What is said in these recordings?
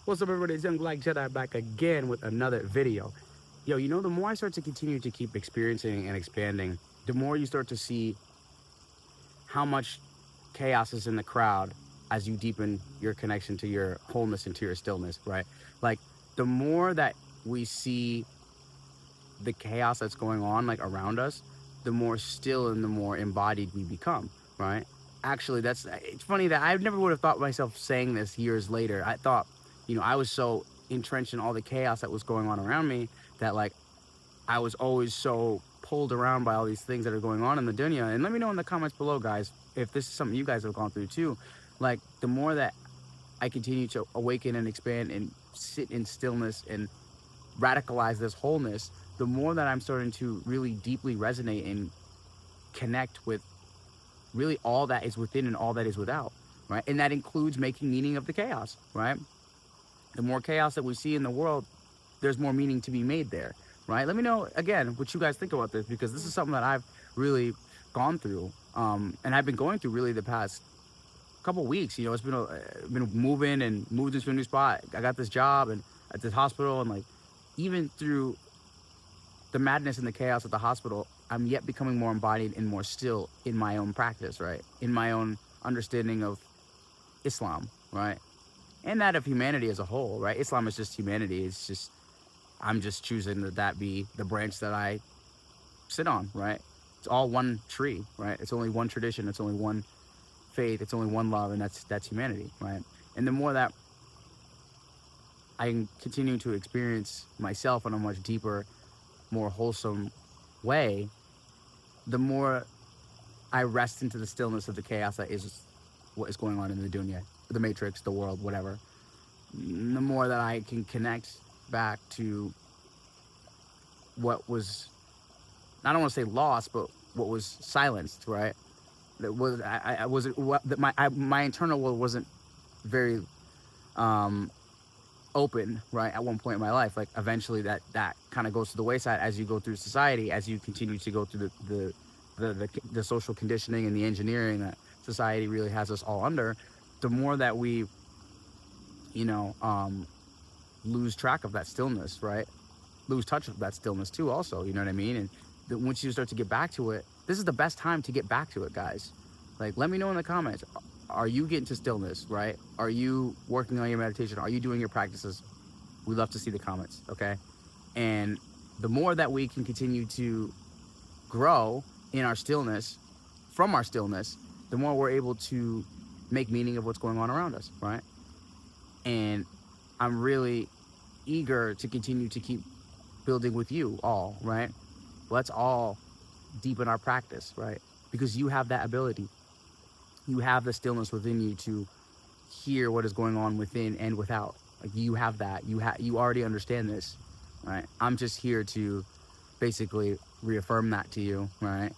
What's up, everybody? It's Young Black Jedi back again with another video. Yo, the more I start to continue to keep experiencing and expanding, the more you start to see how much chaos is in the crowd as you deepen your connection to your wholeness and to your stillness, right? Like, the more that we see the chaos that's going on, like, around us, the more still and the more embodied we become, right? Actually, it's funny that I never would have thought myself saying this years later. I thought, I was so entrenched in all the chaos that was going on around me that, like, I was always so pulled around by all these things that are going on in the dunya. And let me know in the comments below, guys, if this is something you guys have gone through too. Like, the more that I continue to awaken and expand and sit in stillness and radicalize this wholeness, the more that I'm starting to really deeply resonate and connect with really all that is within and all that is without, right? And that includes making meaning of the chaos, right? The more chaos that we see in the world, there's more meaning to be made there, right? Let me know, again, what you guys think about this, because this is something that I've really gone through, and I've been going through really the past couple weeks. It's been moving and moved into a new spot. I got this job and at this hospital, and, like, even through the madness and the chaos at the hospital, I'm yet becoming more embodied and more still in my own practice, right? In my own understanding of Islam, right? And that of humanity as a whole, right? Islam is just humanity. It's just, I'm just choosing that be the branch that I sit on, right? It's all one tree, right? It's only one tradition. It's only one faith. It's only one love, and that's humanity, right? And the more that I continue to experience myself in a much deeper, more wholesome way, the more I rest into the stillness of the chaos that is what is going on in the dunya, the matrix, the world, whatever. The more that I can connect back to what was, I don't want to say lost, but what was silenced, right? That was, I wasn't, my internal world wasn't very open, right, at one point in my life. Like, eventually that kind of goes to the wayside as you go through society, as you continue to go through the social conditioning and the engineering that society really has us all under. The more that we lose track of that stillness, right, lose touch of that stillness too also, you know what I mean? And once you start to get back to it, this is the best time to get back to it, guys. Like, let me know in the comments, are you getting to stillness, right? Are you working on your meditation? Are you doing your practices? We love to see the comments, okay? And the more that we can continue to grow in our stillness, from our stillness, the more we're able to make meaning of what's going on around us, right? And I'm really eager to continue to keep building with you all, right? Let's all deepen our practice, right? Because you have that ability. You have the stillness within you to hear what is going on within and without. Like, you have that. You already understand this, right? I'm just here to basically reaffirm that to you, right?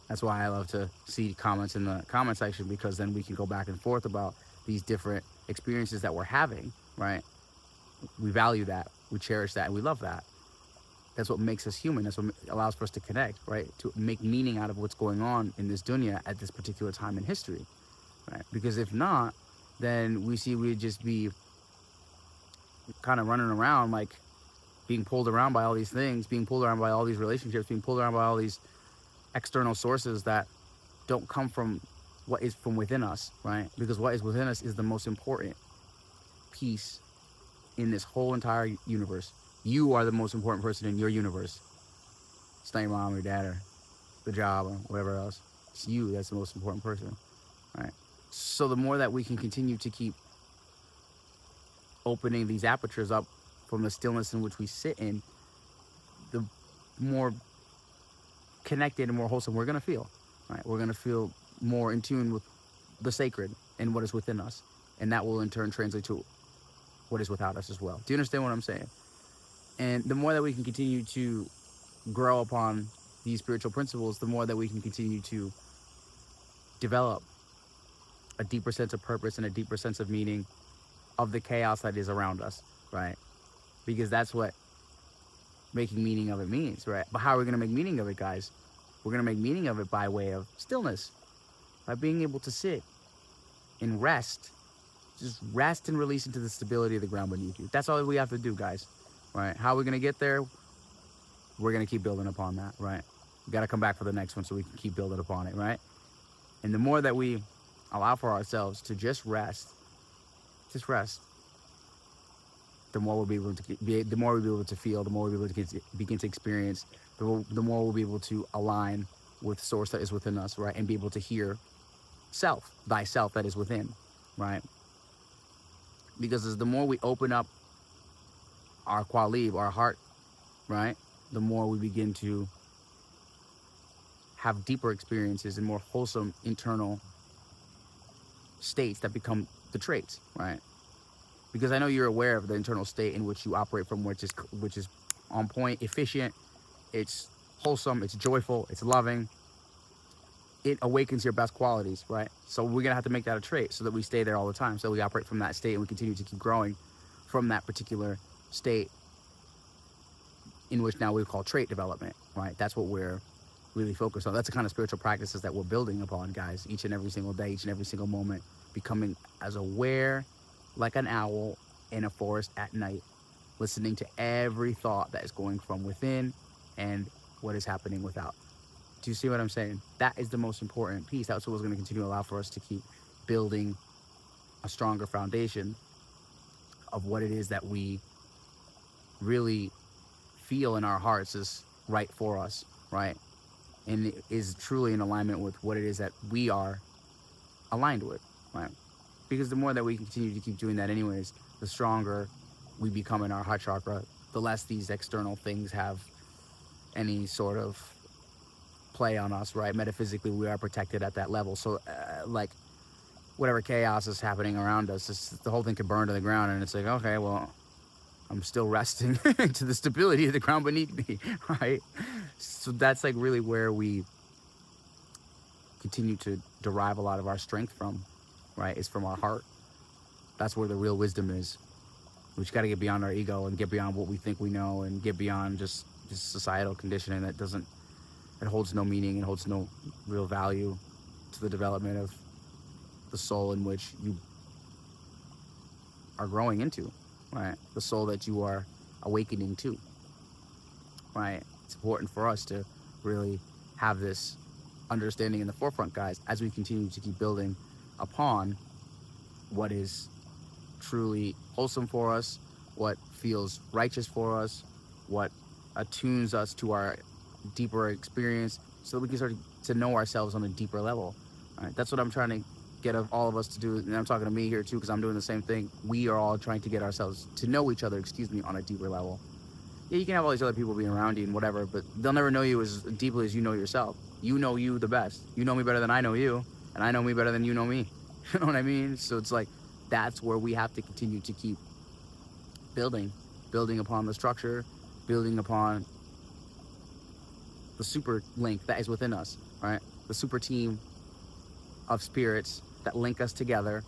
That's why I love to see comments in the comment section, because then we can go back and forth about these different experiences that we're having, right? We value that, we cherish that, and we love that. That's what makes us human. That's what allows for us to connect, right? To make meaning out of what's going on in this dunya at this particular time in history, right? Because if not, then we'd just be kind of running around, like, being pulled around by all these things, being pulled around by all these relationships, being pulled around by all these external sources that don't come from what is from within us, right? Because what is within us is the most important piece in this whole entire universe. You are the most important person in your universe. It's not your mom or dad or the job or whatever else. It's you that's the most important person, right? So the more that we can continue to keep opening these apertures up from the stillness in which we sit in, the more connected and more wholesome we're going to feel, right? We're going to feel more in tune with the sacred and what is within us. And that will in turn translate to what is without us as well. Do you understand what I'm saying? And the more that we can continue to grow upon these spiritual principles, the more that we can continue to develop a deeper sense of purpose and a deeper sense of meaning of the chaos that is around us, right? Because that's what making meaning of it means, right? But how are we going to make meaning of it, guys? We're going to make meaning of it by way of stillness, by being able to sit and rest just rest and release into the stability of the ground beneath you. That's all we have to do, guys. Right? How are we going to get there? We're going to keep building upon that, right? We got to come back for the next one so we can keep building upon it, right? And the more that we allow for ourselves to just rest, the more we'll be able to the more we'll be able to feel, the more we'll be able to begin to experience, the more we'll be able to align with source that is within us, right? And be able to hear self, thyself that is within, right? Because as the more we open up our qalib, our heart, right, the more we begin to have deeper experiences and more wholesome internal states that become the traits, right? Because I know you're aware of the internal state in which you operate from, which is on point, efficient, it's wholesome, it's joyful, it's loving. It awakens your best qualities, right? So we're gonna have to make that a trait so that we stay there all the time. So we operate from that state and we continue to keep growing from that particular state in which now we call trait development, right? That's what we're really focused on. That's the kind of spiritual practices that we're building upon, guys, each and every single day, each and every single moment, becoming as aware like an owl in a forest at night, listening to every thought that is going from within and what is happening without. Do you see what I'm saying? That is the most important piece. That's what's going to continue to allow for us to keep building a stronger foundation of what it is that we really feel in our hearts is right for us, right? And it is truly in alignment with what it is that we are aligned with, right? Because the more that we continue to keep doing that anyways, the stronger we become in our heart chakra, the less these external things have any sort of play on us, right? Metaphysically, we are protected at that level. So like whatever chaos is happening around us, the whole thing could burn to the ground, and it's like, okay, well, I'm still resting to the stability of the ground beneath me, right? So that's like really where we continue to derive a lot of our strength from, right? Is from our heart. That's where the real wisdom is. We just got to get beyond our ego and get beyond what we think we know and get beyond just societal conditioning that holds no meaning and holds no real value to the development of the soul in which you are growing into, right? The soul that you are awakening to, right? It's important for us to really have this understanding in the forefront, guys, as we continue to keep building upon what is truly wholesome for us, what feels righteous for us, what attunes us to our deeper experience, so that we can start to know ourselves on a deeper level. All right? That's what I'm trying to get all of us to do, and I'm talking to me here too, because I'm doing the same thing. We are all trying to get ourselves to know each other, on a deeper level. Yeah, you can have all these other people being around you and whatever, but they'll never know you as deeply as you know yourself. You know you the best. You know me better than I know you, and I know me better than you know me. You know what I mean? So it's like, that's where we have to continue to keep building upon the structure, building upon the super link that is within us, right? The super team of spirits that link us together,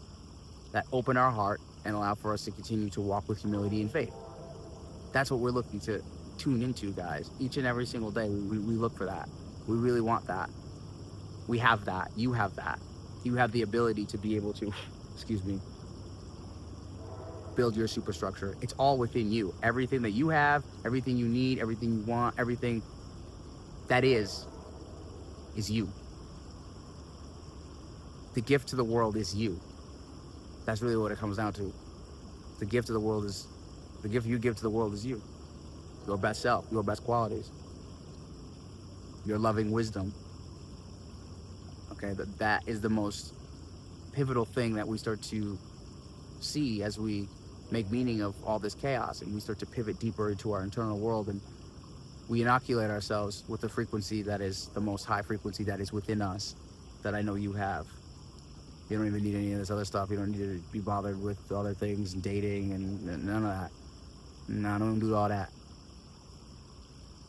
that open our heart and allow for us to continue to walk with humility and faith. That's what we're looking to tune into, guys. Each and every single day, we look for that. We really want that. We have that. You have that. You have the ability to be able to, build your superstructure. It's all within you. Everything that you have, everything you need, everything you want, everything that is you. The gift to the world is you. That's really what it comes down to. The gift you give to the world is you. Your best self, your best qualities, your loving wisdom. Okay, that is the most pivotal thing that we start to see as we make meaning of all this chaos, and we start to pivot deeper into our internal world, and we inoculate ourselves with the frequency that is the most high frequency that is within us, that I know you have. You don't even need any of this other stuff. You don't need to be bothered with other things and dating and none of that. No, don't do all that.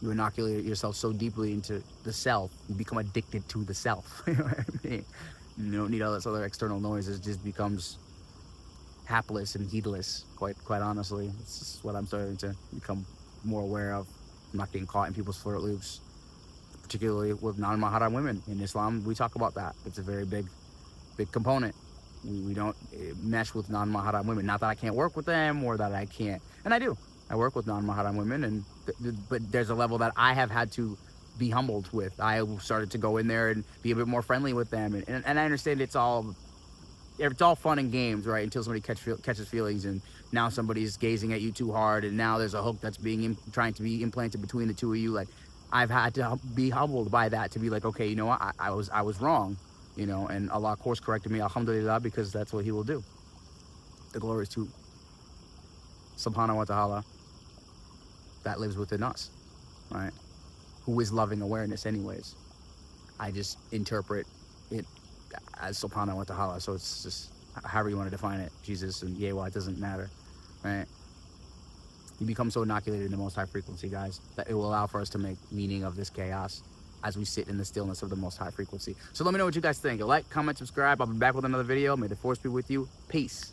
You inoculate yourself so deeply into the self, you become addicted to the self. You know what I mean? You don't need all this other external noise. It just becomes hapless and heedless, quite honestly. It's just what I'm starting to become more aware of. I'm not getting caught in people's Fruit Loops, particularly with non-Muhammad women. In Islam, we talk about that. It's a very big component. We don't mesh with non-Mahram women. Not that I can't work with them or that I can't, and I do. I work with non-Mahram women, and but there's a level that I have had to be humbled with. I started to go in there and be a bit more friendly with them, and I understand it's all fun and games, right? Until somebody catches feelings, and now somebody's gazing at you too hard, and now there's a hook that's being trying to be implanted between the two of you. Like, I've had to be humbled by that, to be like, okay, you know what, I was wrong, you know, and Allah course corrected me, alhamdulillah, because that's what He will do. The glory is to Subhanahu wa Ta'ala that lives within us, right? Who is loving awareness anyways. I just interpret it as Subhanahu wa Ta'ala, so it's just however you want to define it, Jesus and Yewa, it doesn't matter, right? You become so inoculated in the most high frequency, guys, that it will allow for us to make meaning of this chaos as we sit in the stillness of the most high frequency. So let me know what you guys think. Like, comment, subscribe. I'll be back with another video. May the force be with you. Peace.